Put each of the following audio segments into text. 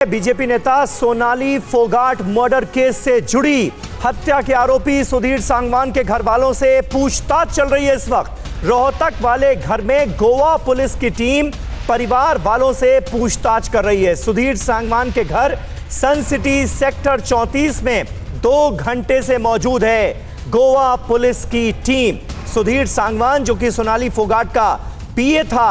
BJP नेता Sonali Phogat murder case से जुड़ी हत्या के आरोपी सुधीर सांगवान के घर वालों से पूछताछ चल रही है। इस वक्त रोहतक वाले घर में गोवा पुलिस की टीम परिवार वालों से पूछताछ कर रही है। सुधीर सांगवान के घर सन सिटी सेक्टर 34 में 2 घंटे से मौजूद है गोवा पुलिस की टीम। सुधीर सांगवान जो कि सोनाली फोगाट का पीए था,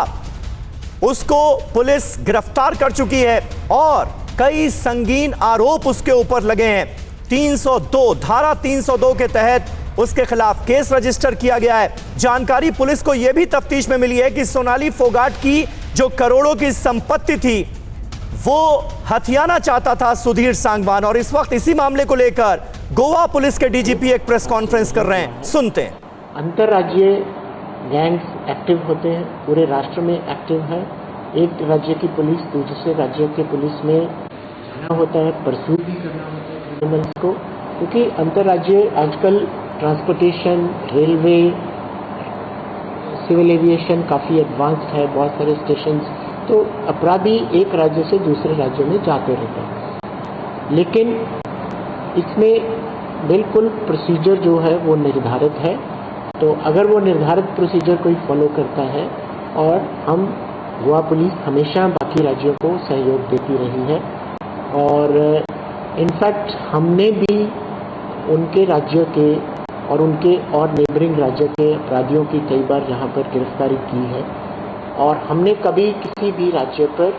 उसको पुलिस गिरफ्तार कर चुकी है और कई संगीन आरोप उसके ऊपर लगे हैं। 302 धारा 302 के तहत उसके खिलाफ केस रजिस्टर किया गया है। जानकारी पुलिस को यह भी तफ्तीश में मिली है कि सोनाली फोगाट की जो करोड़ों की संपत्ति थी वो हथियाना चाहता था सुधीर सांगवान। और इस वक्त इसी मामले को लेकर गोवा पुलिस के डीजीपी एक प्रेस कॉन्फ्रेंस कर रहे हैं, सुनते हैं। अंतरराज्यीय गैंग्स एक्टिव होते हैं, पूरे राष्ट्र में एक्टिव है। एक राज्य की पुलिस दूसरे राज्य के पुलिस में जाना होता है, परसूट भी करना होता है क्रिमिनल्स को, क्योंकि अंतरराज्यीय आजकल ट्रांसपोर्टेशन, रेलवे, सिविल एविएशन काफ़ी एडवांस्ड है, बहुत सारे स्टेशंस, तो अपराधी एक राज्य से दूसरे राज्य में जाते रहते हैं। लेकिन इसमें बिल्कुल प्रोसीजर जो है वो निर्धारित है। तो अगर वो निर्धारित प्रोसीजर कोई फॉलो करता है, और हम गोवा पुलिस हमेशा बाकी राज्यों को सहयोग देती रही है, और इनफैक्ट हमने भी उनके राज्य के और उनके और नेबरिंग राज्य के अपराधियों की कई बार यहाँ पर गिरफ्तारी की है। और हमने कभी किसी भी राज्य पर,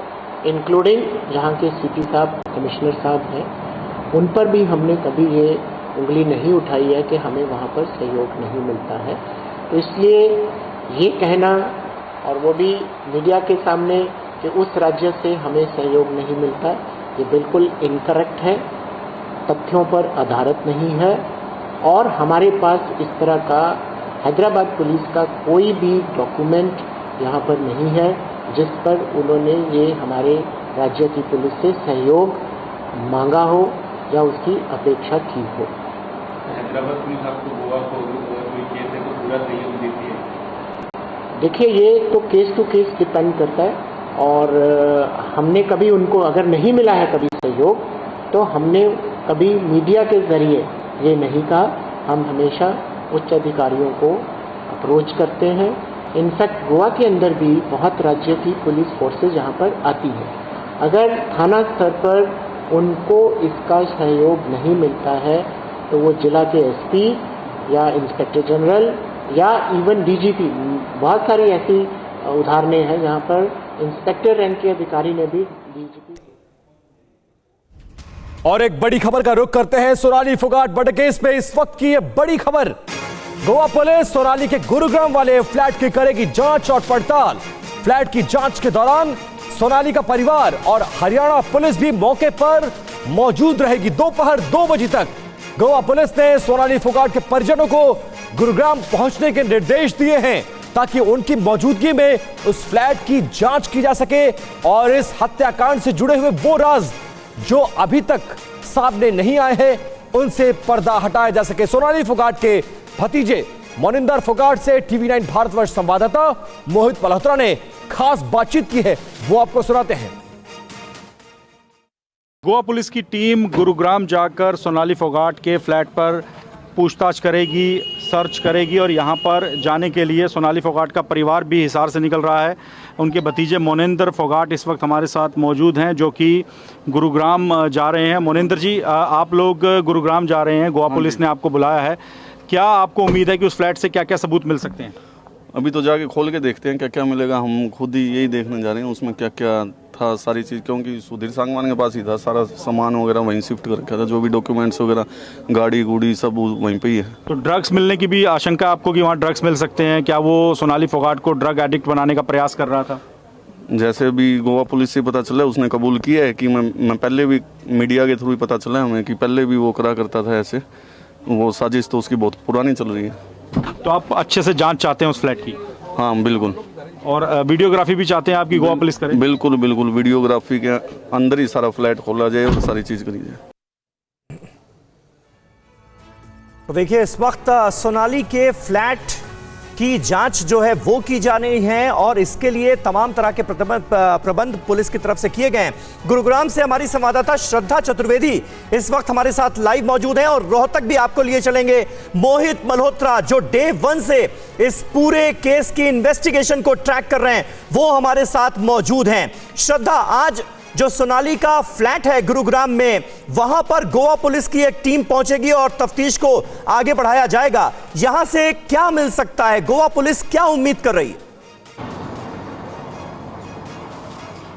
इंक्लूडिंग जहाँ के सीपी साहब, कमिश्नर साहब हैं, उन पर भी हमने कभी ये उंगली नहीं उठाई है कि हमें वहाँ पर सहयोग नहीं मिलता है। तो इसलिए ये कहना, और वो भी मीडिया के सामने, कि उस राज्य से हमें सहयोग नहीं मिलता, ये बिल्कुल इनकरेक्ट है, तथ्यों पर आधारित नहीं है। और हमारे पास इस तरह का हैदराबाद पुलिस का कोई भी डॉक्यूमेंट यहाँ पर नहीं है जिस पर उन्होंने ये हमारे राज्य की पुलिस से सहयोग मांगा हो या उसकी अपेक्षा की हो। हैदराबाद पुलिस आपको गोवा को कोई केस है तो पूरा सहयोग देती है? देखिए, ये तो केस टू केस डिपेंड करता है, और हमने कभी उनको अगर नहीं मिला है कभी सहयोग, तो हमने कभी मीडिया के जरिए ये नहीं कहा। हम हमेशा उच्च अधिकारियों को अप्रोच करते हैं। इनफैक्ट गोवा के अंदर भी बहुत राज्य की पुलिस फोर्सेज यहाँ पर आती है। अगर थाना स्तर पर उनको इसका सहयोग नहीं मिलता है तो वो जिला के एसपी या इंस्पेक्टर जनरल या इवन डीजीपी, बहुत सारी ऐसी उदाहरणें हैं जहाँ पर इंस्पेक्टर रैंक के अधिकारी ने भी डीजीपी। और एक बड़ी खबर का रुख करते हैं सोनाली फोगाट मर्डर केस में। इस वक्त की ये बड़ी खबर, गोवा पुलिस सोनाली के गुरुग्राम वाले फ्लैट की करेगी जांच और पड़ताल। फ्लैट की जांच के दौरान सोनाली का परिवार और हरियाणा पुलिस भी मौके पर मौजूद रहेगी। दोपहर 2 बजे तक गोवा पुलिस ने सोनाली फोगाट के परिजनों को गुरुग्राम पहुंचने के निर्देश दिए हैं ताकि उनकी मौजूदगी में उस फ्लैट की जांच की जा सके और इस हत्याकांड से जुड़े हुए वो राज जो अभी तक सामने नहीं आए हैं उनसे पर्दा हटाया जा सके। सोनाली फोगाट के भतीजे मोनिंदर फोगाट से टीवी9 भारतवर्ष संवाददाता मोहित मल्होत्रा ने खास बातचीत की है, वो आपको सुनाते हैं। गोवा पुलिस की टीम गुरुग्राम जाकर सोनाली फोगाट के फ्लैट पर पूछताछ करेगी, सर्च करेगी, और यहाँ पर जाने के लिए सोनाली फोगाट का परिवार भी हिसार से निकल रहा है। उनके भतीजे मोनिंदर फोगाट इस वक्त हमारे साथ मौजूद हैं जो कि गुरुग्राम जा रहे हैं। मोनिंदर जी, आप लोग गुरुग्राम जा रहे हैं, गोवा पुलिस ने आपको बुलाया है, क्या आपको उम्मीद है कि उस फ्लैट से क्या क्या सबूत मिल सकते हैं? अभी तो जाके खोल के देखते हैं क्या क्या मिलेगा। हम खुद ही यही देखने जा रहे हैं उसमें क्या क्या था, सारी चीज़, क्योंकि सुधीर सांगवान के पास ही था, सारा सामान वगैरह वहीं शिफ्ट कर रखा था, जो भी डॉक्यूमेंट्स वगैरह, गाड़ी गुड़ी सब वहीं पे ही है। तो ड्रग्स मिलने की भी आशंका आपको कि वहाँ ड्रग्स मिल सकते हैं, क्या वो सोनाली फोगाट को ड्रग एडिक्ट बनाने का प्रयास कर रहा था? जैसे भी गोवा पुलिस से पता चला, उसने कबूल किया है कि मैं पहले भी मीडिया के थ्रू पता चला हमें कि पहले भी वो करा करता था ऐसे। वो साजिश तो उसकी बहुत पुरानी चल रही है। तो आप अच्छे से जांच चाहते हैं उस फ्लैट की? हाँ बिल्कुल। और वीडियोग्राफी भी चाहते हैं आपकी गोवा पुलिस करे? बिल्कुल बिल्कुल, वीडियोग्राफी के अंदर ही सारा फ्लैट खोला जाए और सारी चीज़ करी जाए। तो देखिए, इस वक्त सोनाली के फ्लैट की जांच जो है वो की जा रही है और इसके लिए तमाम तरह के प्रबंध पुलिस की तरफ से किए गए हैं। गुरुग्राम से हमारी संवाददाता श्रद्धा चतुर्वेदी इस वक्त हमारे साथ लाइव मौजूद हैं और रोहतक भी आपको लिए चलेंगे। मोहित मल्होत्रा जो डे 1 से इस पूरे केस की इन्वेस्टिगेशन को ट्रैक कर रहे हैं वो हमारे साथ मौजूद हैं। श्रद्धा, आज जो सोनाली का फ्लैट है गुरुग्राम में, वहां पर गोवा पुलिस की एक टीम पहुंचेगी और तफ्तीश को आगे बढ़ाया जाएगा। यहां से क्या मिल सकता है? गोवा पुलिस क्या उम्मीद कर रही है?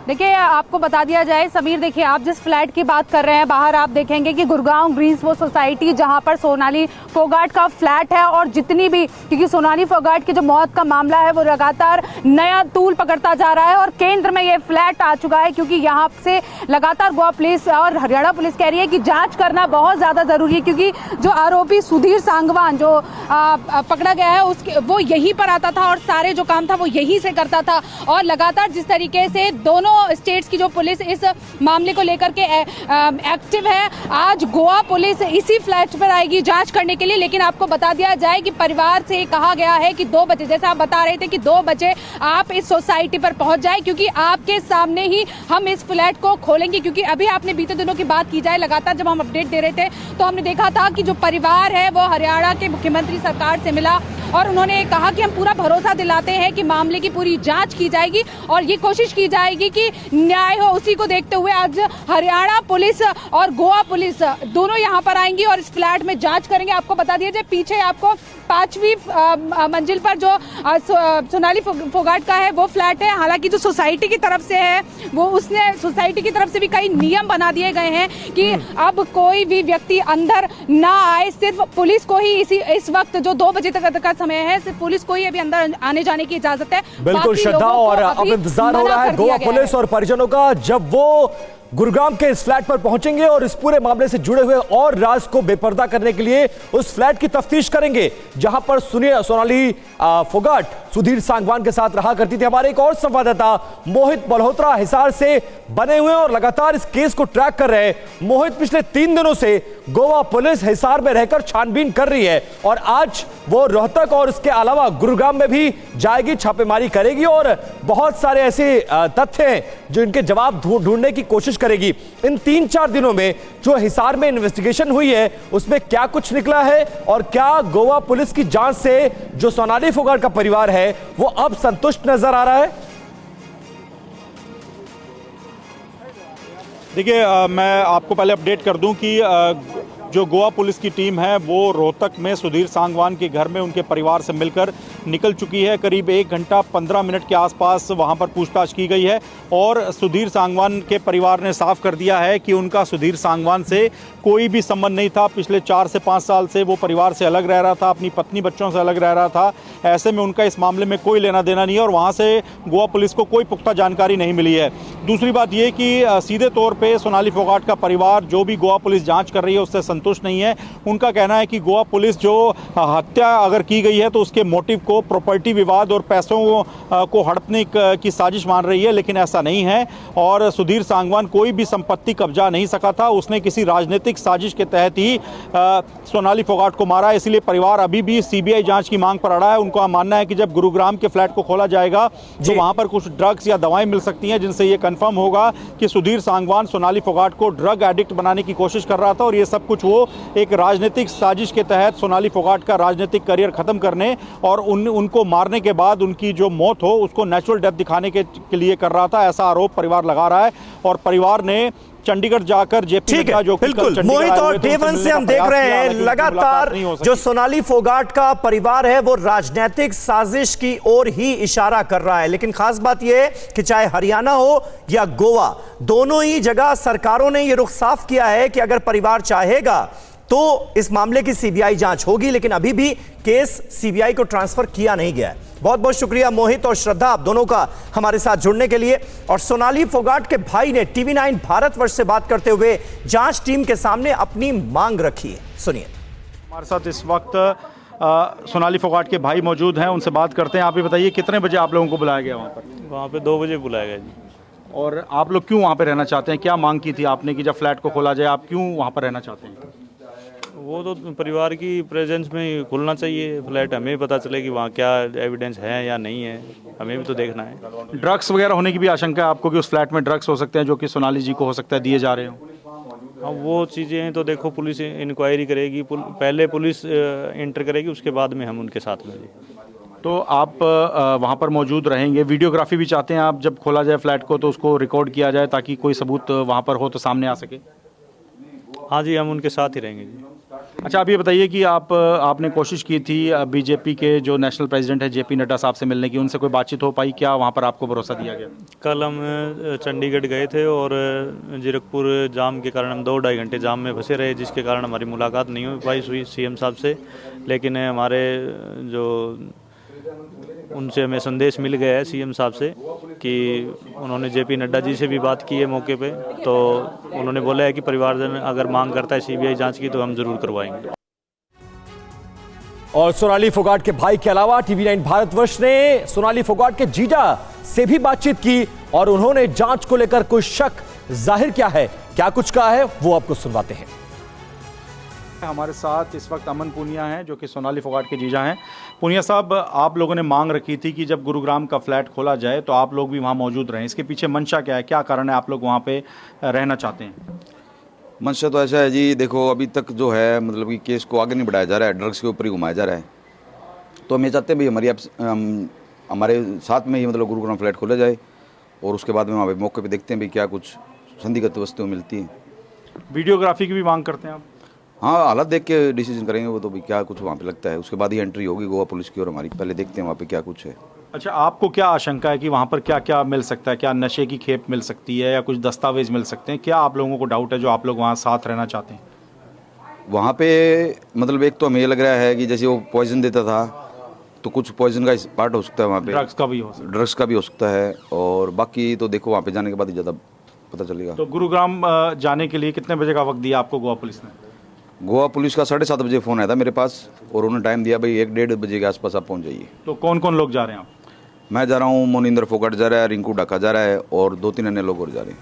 देखिए, आपको बता दिया जाए समीर, देखिए आप जिस फ्लैट की बात कर रहे हैं, बाहर आप देखेंगे कि गुरुग्राम ग्रीन्सवो सोसाइटी जहां पर सोनाली फोगाट का फ्लैट है और जितनी भी, क्योंकि सोनाली फोगाट की जो मौत का मामला है वो लगातार नया तूल पकड़ता जा रहा है और केंद्र में ये फ्लैट आ चुका है, क्योंकि यहाँ से लगातार गोवा पुलिस और हरियाणा पुलिस कह रही है कि जाँच करना बहुत ज़्यादा ज़रूरी है, क्योंकि जो आरोपी सुधीर सांगवान जो पकड़ा गया है उसके वो यहीं पर आता था और सारे जो काम था वो यहीं से करता था। और लगातार जिस तरीके से दोनों स्टेट्स की जो पुलिस इस मामले को लेकर के एक्टिव है, आज गोवा पुलिस इसी फ्लैट पर आएगी जांच करने के लिए। लेकिन आपको बता दिया जाए कि परिवार से कहा गया है कि 2 बजे, जैसा आप बता रहे थे कि 2 बजे आप इस सोसाइटी पर पहुंच जाए, क्योंकि आपके सामने ही हम इस फ्लैट को खोलेंगे। क्योंकि अभी आपने बीते दिनों की बात की जाए, लगातार जब हम अपडेट दे रहे थे तो हमने देखा था कि जो परिवार है वो हरियाणा के मुख्यमंत्री सरकार से मिला और उन्होंने कहा कि हम पूरा भरोसा दिलाते हैं कि मामले की पूरी जांच की जाएगी और ये कोशिश की जाएगी कि न्याय हो। उसी को देखते हुए आज हरियाणा पुलिस और गोवा पुलिस दोनों यहां पर आएंगी और इस फ्लैट में जांच करेंगे। आपको बता दिया जाए, पीछे आपको 5वीं मंजिल पर जो सोनाली फोगाट का है वो फ्लैट है। हालांकि जो सोसाइटी की तरफ से है वो, उसने सोसाइटी की तरफ से भी कई नियम बना दिए गए हैं कि अब कोई भी व्यक्ति अंदर ना आए, सिर्फ पुलिस को ही इस वक्त जो 2 बजे तक का समय है, सिर्फ पुलिस को ही अभी अंदर आने जाने की इजाजत है। बिल्कुल श्रद्धा, और अब इंतजार हो रहा है गोवा पुलिस और परिजनों का जब वो गुरुग्राम के इस फ्लैट पर पहुंचेंगे और इस पूरे मामले से जुड़े हुए और राज को बेपर्दा करने के लिए उस फ्लैट की तफ्तीश करेंगे जहां पर सोनाली फोगाट सुधीर सांगवान के साथ रहा करती थी। हमारे एक और संवाददाता मोहित मल्होत्रा हिसार से बने हुए और लगातार इस केस को ट्रैक कर रहे हैं। मोहित, पिछले 3 दिनों से गोवा पुलिस हिसार में रहकर छानबीन कर रही है और आज वो रोहतक और इसके अलावा गुरुग्राम में भी जाएगी, छापेमारी करेगी और बहुत सारे ऐसे तथ्य हैं जो इनके जवाब ढूंढने की कोशिश करेगी। इन 3-4 दिनों में जो हिसार में इन्वेस्टिगेशन हुई है उसमें क्या कुछ निकला है और क्या गोवा पुलिस की जांच से जो सोनाली फोगाट का परिवार है वो अब संतुष्ट नजर आ रहा है? देखिए, मैं आपको पहले अपडेट कर दूं कि जो गोवा पुलिस की टीम है वो रोहतक में सुधीर सांगवान के घर में उनके परिवार से मिलकर निकल चुकी है। करीब 1 घंटा 15 मिनट के आसपास वहां पर पूछताछ की गई है और सुधीर सांगवान के परिवार ने साफ कर दिया है कि उनका सुधीर सांगवान से कोई भी संबंध नहीं था। पिछले 4 से 5 साल से वो परिवार से अलग रह रहा था, अपनी पत्नी बच्चों से अलग रह रहा था। ऐसे में उनका इस मामले में कोई लेना देना नहीं है और वहाँ से गोवा पुलिस को कोई पुख्ता जानकारी नहीं मिली है। दूसरी बात ये कि सीधे तौर पर सोनाली फोगाट का परिवार जो भी गोवा पुलिस जाँच कर रही है उससे संतुष्ट नहीं है। उनका कहना है कि गोवा पुलिस जो हत्या अगर की गई है तो उसके मोटिव को प्रॉपर्टी विवाद और पैसों को हड़पने की साजिश मान रही है, लेकिन ऐसा नहीं है और सुधीर सांगवान कोई भी संपत्ति कब्जा नहीं सका था। उसने किसी राजनीतिक साजिश के तहत ही सोनाली फोगाट को मारा है। इसलिए परिवार अभी भी सीबीआई जांच की मांग पर अड़ा है। उनका मानना है कि जब गुरुग्राम के फ्लैट को खोला जाएगा तो वहां पर कुछ ड्रग्स या दवाएं मिल सकती हैं जिनसे ये कंफर्म होगा कि सुधीर सांगवान सोनाली फोगाट को ड्रग एडिक्ट बनाने की कोशिश कर रहा था और ये सब कुछ वो एक राजनीतिक साजिश के तहत सोनाली फोगाट का राजनीतिक करियर खत्म करने और उनको मारने के बाद उनकी जो मौत हो उसको नेचुरल डेथ दिखाने के लिए कर रहा था। ऐसा आरोप परिवार लगा रहा है और परिवार ने चंडीगढ़ जाकर जेपी नड्डा जो बिल्कुल मोहित और डे 1 से हम देख रहे हैं लगातार जो सोनाली फोगाट का परिवार है वो राजनीतिक साजिश की ओर ही इशारा कर रहा है। लेकिन खास बात यह है कि चाहे हरियाणा हो या गोवा, दोनों ही जगह सरकारों ने यह रुख साफ किया है कि अगर परिवार चाहेगा तो इस मामले की सीबीआई जांच होगी, लेकिन अभी भी केस सीबीआई को ट्रांसफर किया नहीं गया है। बहुत बहुत शुक्रिया मोहित और श्रद्धा आप दोनों का हमारे साथ जुड़ने के लिए। और सोनाली फोगाट के भाई ने TV9 भारतवर्ष से बात करते हुए जांच टीम के सामने अपनी मांग रखी है, सुनिए। हमारे साथ इस वक्त सोनाली फोगाट के भाई मौजूद हैं, उनसे बात करते हैं। आप ही बताइए कितने बजे आप लोगों को बुलाया गया वहाँ पर? वहाँ पे 2 बजे बुलाया गया जी। और आप लोग क्यों वहाँ पे रहना चाहते हैं? क्या मांग की थी आपने कि जब फ्लैट को खोला जाए आप क्यों वहाँ पर रहना चाहते हैं? वो तो परिवार की प्रेजेंस में ही खुलना चाहिए फ्लैट, हमें पता चले कि वहाँ क्या एविडेंस है या नहीं है, हमें भी तो देखना है। ड्रग्स वगैरह होने की भी आशंका है आपको कि उस फ्लैट में ड्रग्स हो सकते हैं जो कि सोनाली जी को हो सकता है दिए जा रहे हो? हाँ, वो चीज़ें तो देखो पुलिस इंक्वायरी करेगी, पहले पुलिस इंटर करेगी, उसके बाद में हम उनके साथ में। तो आप वहाँ पर मौजूद रहेंगे, वीडियोग्राफी भी चाहते हैं आप, जब खोला जाए फ्लैट को तो उसको रिकॉर्ड किया जाए ताकि कोई सबूत वहाँ पर हो तो सामने आ सके? हाँ जी, हम उनके साथ ही रहेंगे जी। अच्छा, आप ये बताइए कि आपने कोशिश की थी बीजेपी के जो नेशनल प्रेसिडेंट है जेपी नड्डा साहब से मिलने की, उनसे कोई बातचीत हो पाई क्या? वहाँ पर आपको भरोसा दिया गया? कल हम चंडीगढ़ गए थे और जीरकपुर जाम के कारण हम 2-2.5 घंटे जाम में फंसे रहे, जिसके कारण हमारी मुलाकात नहीं हो पाई सीएम साहब से। लेकिन हमारे जो उनसे हमें संदेश मिल गया है सीएम साहब से कि उन्होंने जेपी नड्डा जी से भी बात की है मौके पे, तो उन्होंने बोला है कि परिवारजन अगर मांग करता है सीबीआई जांच की तो हम जरूर करवाएंगे। और सोनाली फोगाट के भाई के अलावा टीवी9 भारतवर्ष ने सोनाली फोगाट के जीजा से भी बातचीत की और उन्होंने जांच को लेकर कोई शक जाहिर किया है। क्या कुछ कहा है वो आपको सुनवाते हैं। हमारे साथ इस वक्त अमन पूनिया हैं जो कि सोनाली फोगाट के जीजा हैं। पूनिया साहब, आप लोगों ने मांग रखी थी कि जब गुरुग्राम का फ्लैट खोला जाए तो आप लोग भी वहां मौजूद रहें, इसके पीछे मंशा क्या है, क्या कारण है आप लोग वहां पे रहना चाहते हैं? मंशा तो ऐसा है जी, देखो अभी तक जो है मतलब कि केस को आगे नहीं बढ़ाया जा रहा है, ड्रग्स के ऊपर ही घुमाया जा रहा है। तो हम ये चाहते हैं भाई हमारे साथ में ही मतलब गुरुग्राम फ्लैट खोला जाए और उसके बाद में वहाँ पे मौके पे देखते हैं भाई क्या कुछ संदिग्ध वस्तुएं मिलती हैं। वीडियोग्राफी की भी मांग करते हैं आप? हाँ, हालत देख के डिसीजन करेंगे वो तो भाई क्या कुछ वहाँ पे लगता है, उसके बाद ही एंट्री होगी गोवा पुलिस की और हमारी। पहले देखते हैं वहाँ पे क्या कुछ है। अच्छा, आपको क्या आशंका है कि वहाँ पर क्या क्या मिल सकता है? क्या नशे की खेप मिल सकती है या कुछ दस्तावेज मिल सकते हैं? क्या आप लोगों को डाउट है जो आप लोग वहाँ साथ रहना चाहते हैं? वहाँ पे मतलब एक तो हमें ये लग रहा है कि जैसे वो पॉइजन देता था तो कुछ पॉइजन का पार्ट हो सकता है वहाँ पे, ड्रग्स का भी हो सकता है? ड्रग्स का भी हो सकता है और बाकी तो देखो वहाँ पे जाने के बाद ही ज़्यादा पता चलेगा। तो गुरुग्राम जाने के लिए कितने बजे का वक्त दिया आपको गोवा पुलिस ने? गोवा पुलिस का 7:30 बजे फ़ोन आया था मेरे पास और उन्होंने टाइम दिया भाई 1-1:30 बजे के आसपास आप पहुँच जाइए। तो कौन कौन लोग जा रहे हैं आप? मैं जा रहा हूँ, मोनिंदर फोगाट जा रहा है, रिंकू डाका जा रहा है और 2-3 अन्य लोग और जा रहे हैं।